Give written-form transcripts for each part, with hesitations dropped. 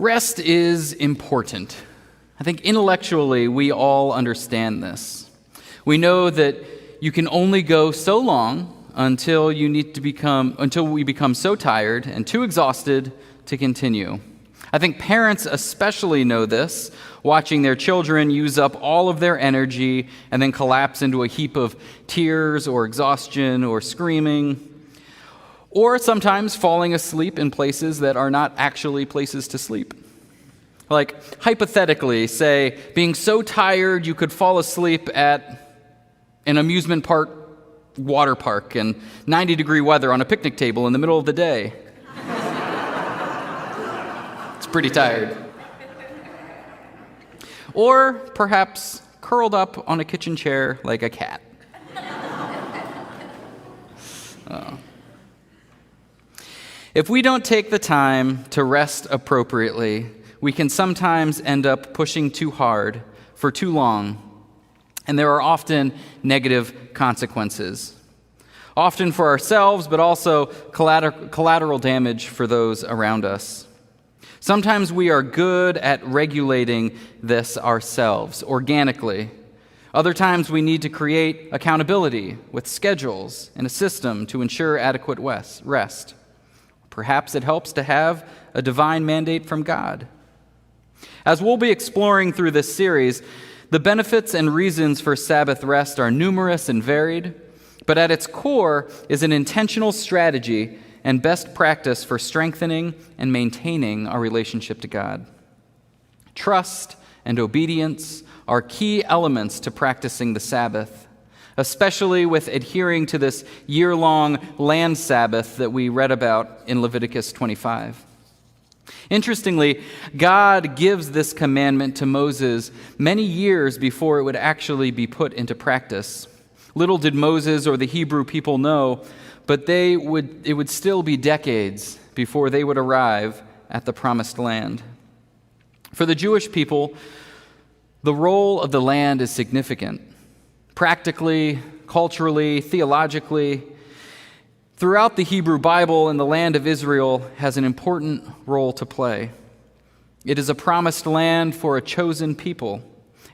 Rest is important. I think intellectually we all understand this. We know that you can only go so long until we become so tired and too exhausted to continue. I think parents especially know this, watching their children use up all of their energy and then collapse into a heap of tears or exhaustion or screaming, or sometimes falling asleep in places that are not actually places to sleep. Like, hypothetically, say, being so tired you could fall asleep at an amusement park, water park, in 90-degree weather on a picnic table in the middle of the day. It's pretty tired. Or perhaps curled up on a kitchen chair like a cat. If we don't take the time to rest appropriately, we can sometimes end up pushing too hard for too long, and there are often negative consequences, often for ourselves, but also collateral damage for those around us. Sometimes we are good at regulating this ourselves, organically. Other times we need to create accountability with schedules and a system to ensure adequate rest. Perhaps it helps to have a divine mandate from God. As we'll be exploring through this series, the benefits and reasons for Sabbath rest are numerous and varied, but at its core is an intentional strategy and best practice for strengthening and maintaining our relationship to God. Trust and obedience are key elements to practicing the Sabbath, especially with adhering to this year-long land Sabbath that we read about in Leviticus 25. Interestingly, God gives this commandment to Moses many years before it would actually be put into practice. Little did Moses or the Hebrew people know, but it would still be decades before they would arrive at the promised land. For the Jewish people, the role of the land is significant. Practically, culturally, theologically, throughout the Hebrew Bible, and the land of Israel has an important role to play. It is a promised land for a chosen people,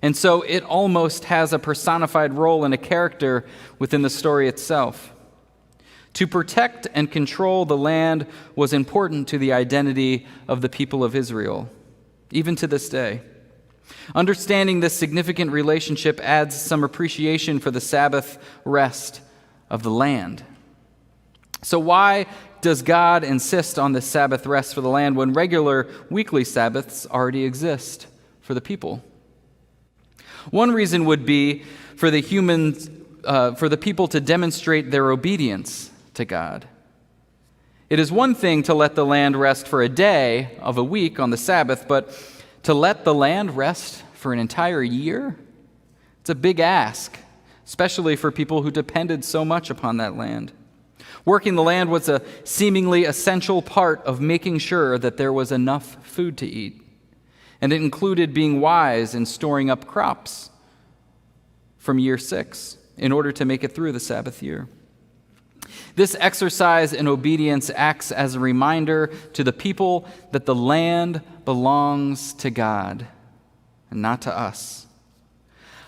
and so it almost has a personified role and a character within the story itself. To protect and control the land was important to the identity of the people of Israel, even to this day. Understanding this significant relationship adds some appreciation for the Sabbath rest of the land. So why does God insist on this Sabbath rest for the land when regular weekly Sabbaths already exist for the people? One reason would be for the people to demonstrate their obedience to God. It is one thing to let the land rest for a day of a week on the Sabbath, but to let the land rest for an entire year? It's a big ask, especially for people who depended so much upon that land. Working the land was a seemingly essential part of making sure that there was enough food to eat. And it included being wise in storing up crops from year 6 in order to make it through the Sabbath year. This exercise in obedience acts as a reminder to the people that the land belongs to God and not to us.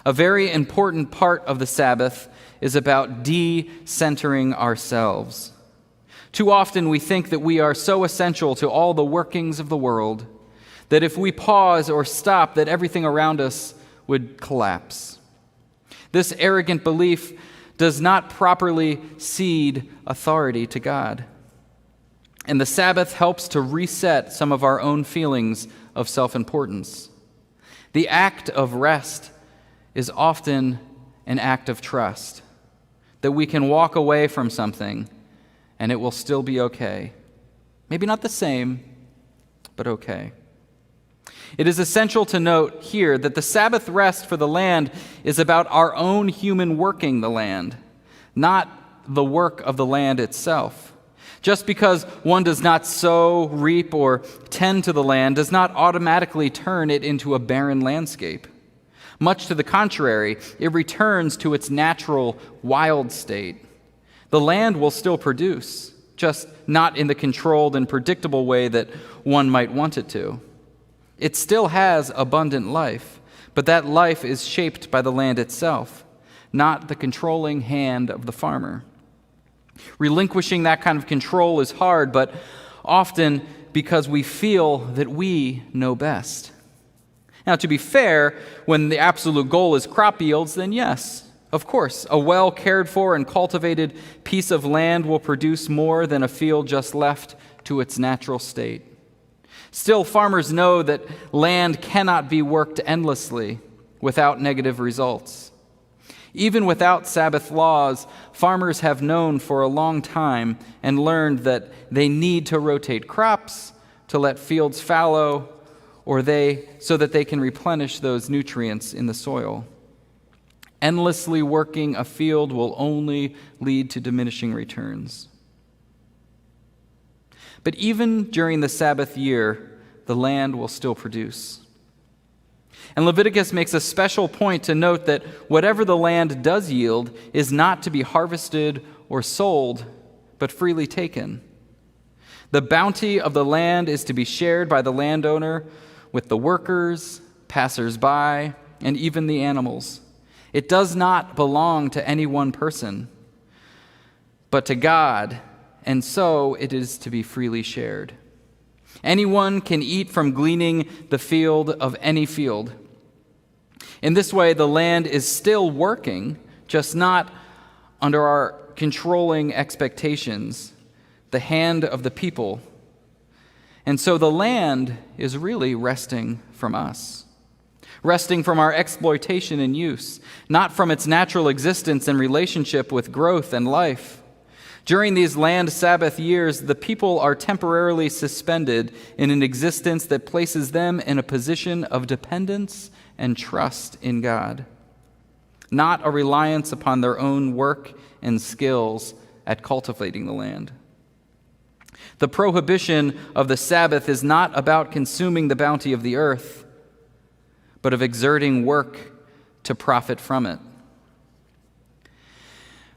A very important part of the Sabbath is about de-centering ourselves. Too often we think that we are so essential to all the workings of the world that if we pause or stop, that everything around us would collapse. This arrogant belief does not properly cede authority to God. And the Sabbath helps to reset some of our own feelings of self-importance. The act of rest is often an act of trust, that we can walk away from something and it will still be okay. Maybe not the same, but okay. It is essential to note here that the Sabbath rest for the land is about our own human working the land, not the work of the land itself. Just because one does not sow, reap, or tend to the land does not automatically turn it into a barren landscape. Much to the contrary, it returns to its natural, wild state. The land will still produce, just not in the controlled and predictable way that one might want it to. It still has abundant life, but that life is shaped by the land itself, not the controlling hand of the farmer. Relinquishing that kind of control is hard, but often because we feel that we know best. Now, to be fair, when the absolute goal is crop yields, then yes, of course, a well cared for and cultivated piece of land will produce more than a field just left to its natural state. Still, farmers know that land cannot be worked endlessly without negative results. Even without Sabbath laws, farmers have known for a long time and learned that they need to rotate crops, to let fields fallow, so that they can replenish those nutrients in the soil. Endlessly working a field will only lead to diminishing returns. But even during the Sabbath year, the land will still produce. And Leviticus makes a special point to note that whatever the land does yield is not to be harvested or sold, but freely taken. The bounty of the land is to be shared by the landowner with the workers, passers-by, and even the animals. It does not belong to any one person, but to God, and so it is to be freely shared. Anyone can eat from gleaning the field of any field. In this way, the land is still working, just not under our controlling expectations, the hand of the people. And so the land is really resting from us, resting from our exploitation and use, not from its natural existence and relationship with growth and life. During these land Sabbath years, the people are temporarily suspended in an existence that places them in a position of dependence and trust in God, not a reliance upon their own work and skills at cultivating the land. The prohibition of the Sabbath is not about consuming the bounty of the earth, but of exerting work to profit from it.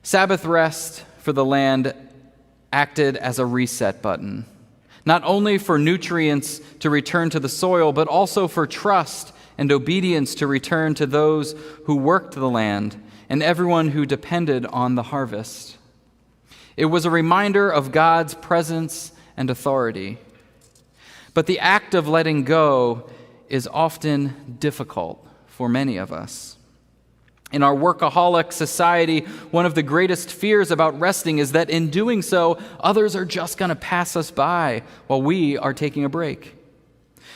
Sabbath rest for the land acted as a reset button, not only for nutrients to return to the soil, but also for trust and obedience to return to those who worked the land and everyone who depended on the harvest. It was a reminder of God's presence and authority. But the act of letting go is often difficult for many of us. In our workaholic society, one of the greatest fears about resting is that in doing so, others are just going to pass us by while we are taking a break.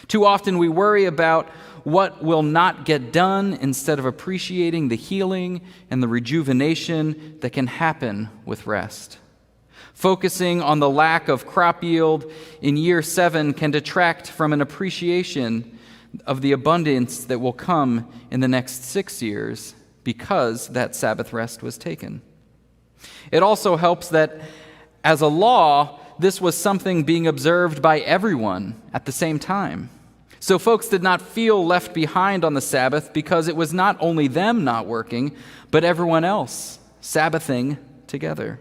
Too often we worry about what will not get done instead of appreciating the healing and the rejuvenation that can happen with rest. Focusing on the lack of crop yield in year 7 can detract from an appreciation of the abundance that will come in the next 6 years because that Sabbath rest was taken. It also helps that, as a law, this was something being observed by everyone at the same time. So folks did not feel left behind on the Sabbath because it was not only them not working, but everyone else Sabbathing together.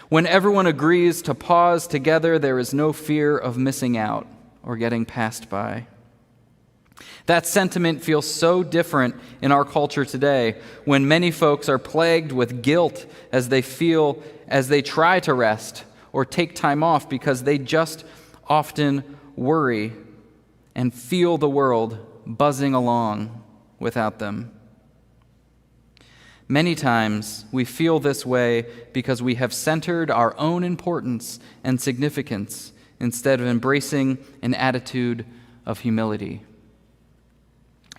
When everyone agrees to pause together, there is no fear of missing out or getting passed by. That sentiment feels so different in our culture today, when many folks are plagued with guilt as they try to rest or take time off because they just often worry and feel the world buzzing along without them. Many times we feel this way because we have centered our own importance and significance instead of embracing an attitude of humility.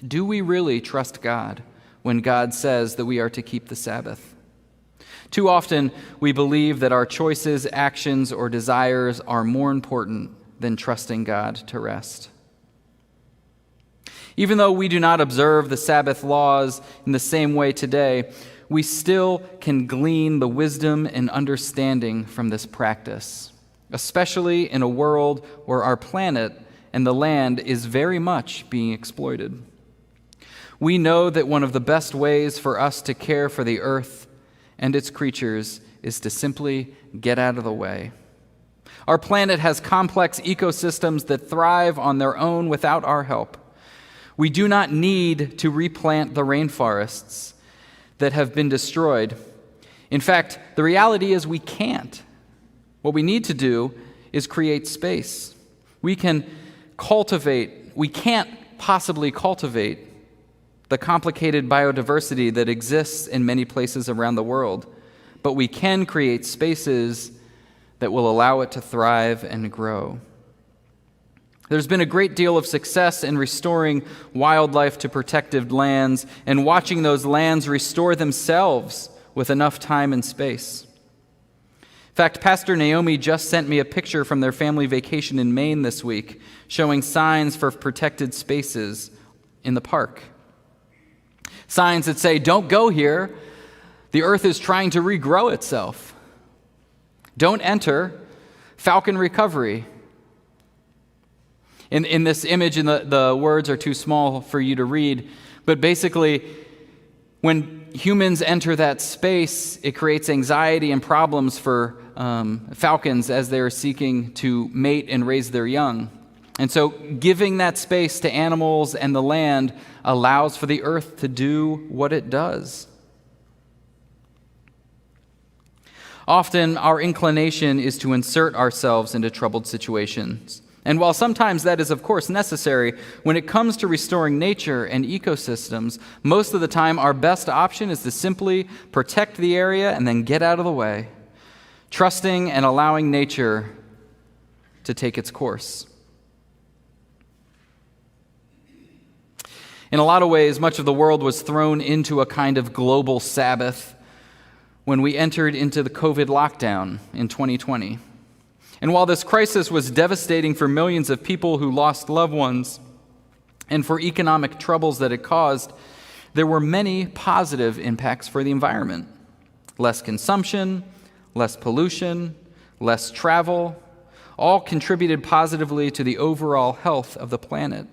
Do we really trust God when God says that we are to keep the Sabbath? Too often we believe that our choices, actions, or desires are more important than trusting God to rest. Even though we do not observe the Sabbath laws in the same way today, we still can glean the wisdom and understanding from this practice, especially in a world where our planet and the land is very much being exploited. We know that one of the best ways for us to care for the earth and its creatures is to simply get out of the way. Our planet has complex ecosystems that thrive on their own without our help. We do not need to replant the rainforests that have been destroyed. In fact, the reality is we can't. What we need to do is create space. We can't possibly cultivate the complicated biodiversity that exists in many places around the world, but we can create spaces that will allow it to thrive and grow. There's been a great deal of success in restoring wildlife to protected lands and watching those lands restore themselves with enough time and space. In fact, Pastor Naomi just sent me a picture from their family vacation in Maine this week, showing signs for protected spaces in the park. Signs that say, "Don't go here. The earth is trying to regrow itself. Don't enter. Falcon recovery." In this image, and the words are too small for you to read, but basically, when humans enter that space, it creates anxiety and problems for falcons as they're seeking to mate and raise their young. And so giving that space to animals and the land allows for the earth to do what it does. Often, our inclination is to insert ourselves into troubled situations. And while sometimes that is, of course, necessary, when it comes to restoring nature and ecosystems, most of the time our best option is to simply protect the area and then get out of the way, trusting and allowing nature to take its course. In a lot of ways, much of the world was thrown into a kind of global Sabbath when we entered into the COVID lockdown in 2020. And while this crisis was devastating for millions of people who lost loved ones and for economic troubles that it caused, there were many positive impacts for the environment. Less consumption, less pollution, less travel, all contributed positively to the overall health of the planet.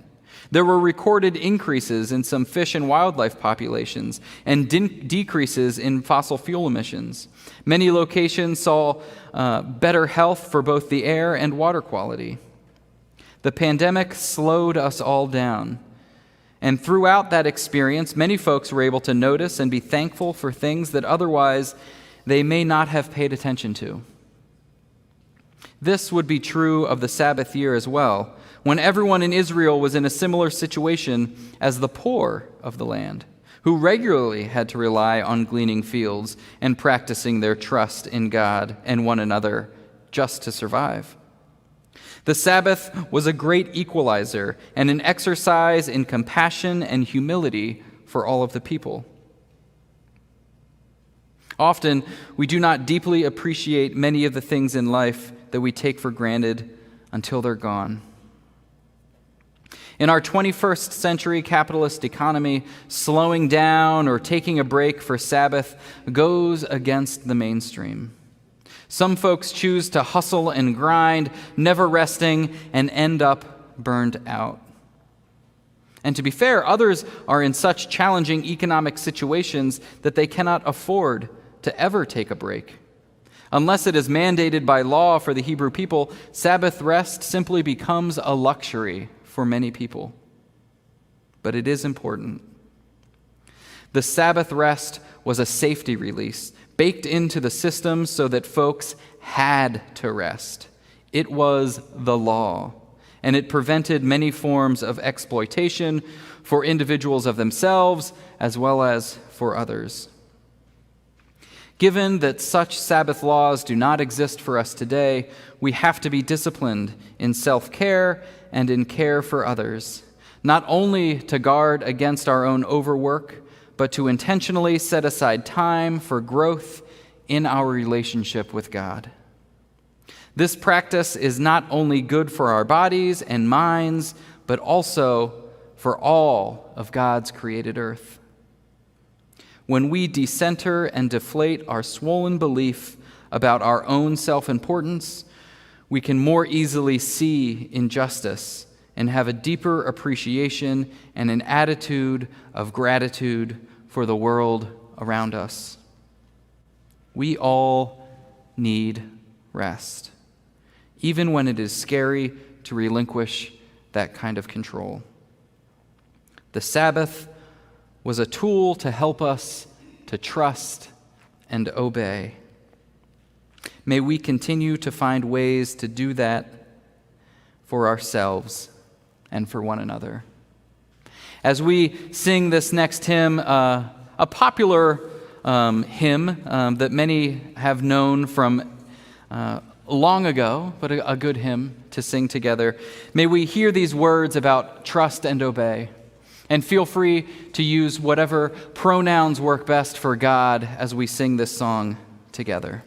There were recorded increases in some fish and wildlife populations and decreases in fossil fuel emissions. Many locations saw better health for both the air and water quality. The pandemic slowed us all down. And throughout that experience, many folks were able to notice and be thankful for things that otherwise they may not have paid attention to. This would be true of the Sabbath year as well, when everyone in Israel was in a similar situation as the poor of the land, who regularly had to rely on gleaning fields and practicing their trust in God and one another just to survive. The Sabbath was a great equalizer and an exercise in compassion and humility for all of the people. Often, we do not deeply appreciate many of the things in life that we take for granted until they're gone. In our 21st century capitalist economy, slowing down or taking a break for Sabbath goes against the mainstream. Some folks choose to hustle and grind, never resting, and end up burned out. And to be fair, others are in such challenging economic situations that they cannot afford to ever take a break. Unless it is mandated by law for the Hebrew people, Sabbath rest simply becomes a luxury for many people. But it is important. The Sabbath rest was a safety release, baked into the system so that folks had to rest. It was the law, and it prevented many forms of exploitation for individuals of themselves as well as for others. Given that such Sabbath laws do not exist for us today, we have to be disciplined in self-care and in care for others, not only to guard against our own overwork, but to intentionally set aside time for growth in our relationship with God. This practice is not only good for our bodies and minds, but also for all of God's created earth. When we decenter and deflate our swollen belief about our own self-importance, we can more easily see injustice and have a deeper appreciation and an attitude of gratitude for the world around us. We all need rest. even when it is scary to relinquish that kind of control. The Sabbath was a tool to help us to trust and obey. May we continue to find ways to do that for ourselves and for one another. As we sing this next hymn, a popular hymn that many have known from long ago, but a good hymn to sing together, may we hear these words about trust and obey. And feel free to use whatever pronouns work best for God as we sing this song together.